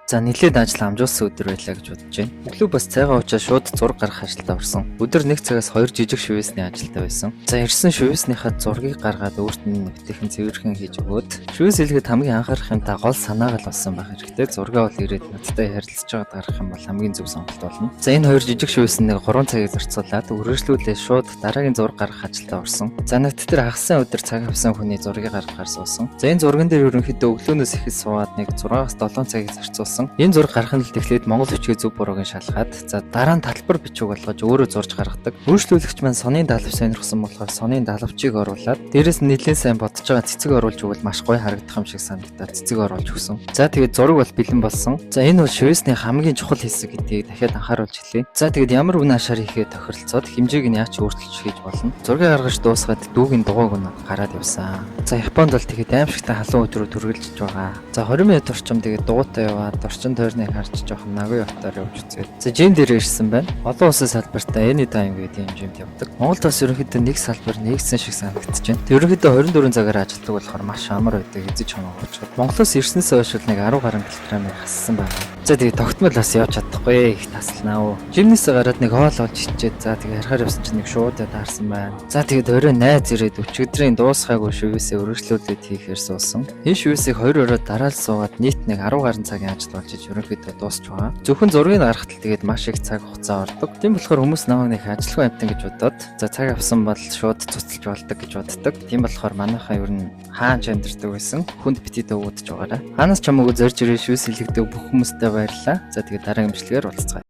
За нэлээд ажил амжуулсан өдөр байлаа гэж бодож байна. Өглөө бас цайгаа уучаад шууд зураг гаргах ажилдаа орсон. Өдөр 1 цагаас 2 жижиг шивэсний ажилдаа байсан. За ирсэн шивэснийхаа зургийг гаргаад өөрт нь нөтөхийн цэвэрхэн хийж өгөөд шивэс хэлгээд хамгийн анхаарах юмтай гол санаагаал болсон байх хэрэгтэй. Зургаа бол ирээд надтай харилцаж байгаад гаргах юм бол хамгийн зөв сонголт болно. За энэ 2 жижиг шивэснийг 3 цагийг зарцуулаад үргэлжлүүлээ шууд дараагийн зураг гаргах ажилдаа орсон. За надад тэр хагасан өдөр цаг авсан хүний зургийг гаргахаар суусан. За энэ зурган дээр ерөнхийдөө өглөөнөөс ихэд суугаад нэг 6-7 цагийг зарцуулсан. Энэ зураг гаргахын тулд эхлээд Монгол бичгийн зөв бурууг шалгаад за дараа нь талбар бичиг болгож өөрөө зурж гаргадаг. Үйлчлүүлэгч маань соны даалгавч сонирхсан болохоор соны даалгавчийг оруулаад дээрээс нь нэлээд сайн бодож байгаа цэцэг оруулж өгвөл маш гоё харагдах юм шиг санагдаад цэцэг оруулж өгсөн. За тэгээд зураг бол бэлэн болсон. За энэ бол шивэсний хамгийн чухал хэсэг гэдгийг дахиад анхааруулж хэлье. За тэгээд ямар үн ашаар хийхээ тохиролцоод хэмжээг нь яаж өөрчилж хийж болно. Зургийг гаргаж дуусгаад дүүгийн дугуйг нь гараад явсан. За Японд бол тэгээд аимшигтай халуун өдрүүд үргэлжилж байгаа. За 20 минут орчим тэгээд дугуйтай яваад орчин тойрныг харж жоохон Нагуй хотоор явж үзээд. За жим дээр ирсэн байна. Олон улсын салбартаа Anytime гэдэг юм жимд явдаг. Монголд бас ерөнхийдөө нэг салбар нэгсэн шиг санагдаж байна. Ерөнхийдөө 24 цагаар ажилладаг болохоор маш амар байдаг эзэж хамаагүй. Монголоос ирснээс хойш нэг 10 гаруй килограммыг хассан байна. За тэгээ тогтмол бас явж чадахгүй их таслнаа. Жимнээсээ гараад нэг хоол олж ичээд за тэгээ харахаар явсан чинь нэг шууд таарсан байна. За тэгээд орой найз ирээд өчигдрийн дуусгаагүй шивээсээ өргөжлүүлээд хийхээр суусан. Энэ шивээсийг 2 орой дараал суугаад нийт нэг 10 гаруй цагийн ажил болж ерөнхийдөө дуусч байгаа. Зөвхөн зургийг гаргахад тэгээд маш их цаг хугацаа ордог. Тийм болохоор хүмүүс намайг нэг ажилгүй амтан гэж бодоод за цаг авсан бол шууд цуцалж болдог гэж боддог. Тийм болохоор манайхаа ер нь хаанч амьдардаг байсан. Хүнд бити дөвөдж байгаараа. Ханаас ч хамаагүй зорж ирээ шивээс хэлэгдэг бүх хүмүүстээ баярлалаа. За тэгээд дараагийн бичлэгээр уулзцгаая.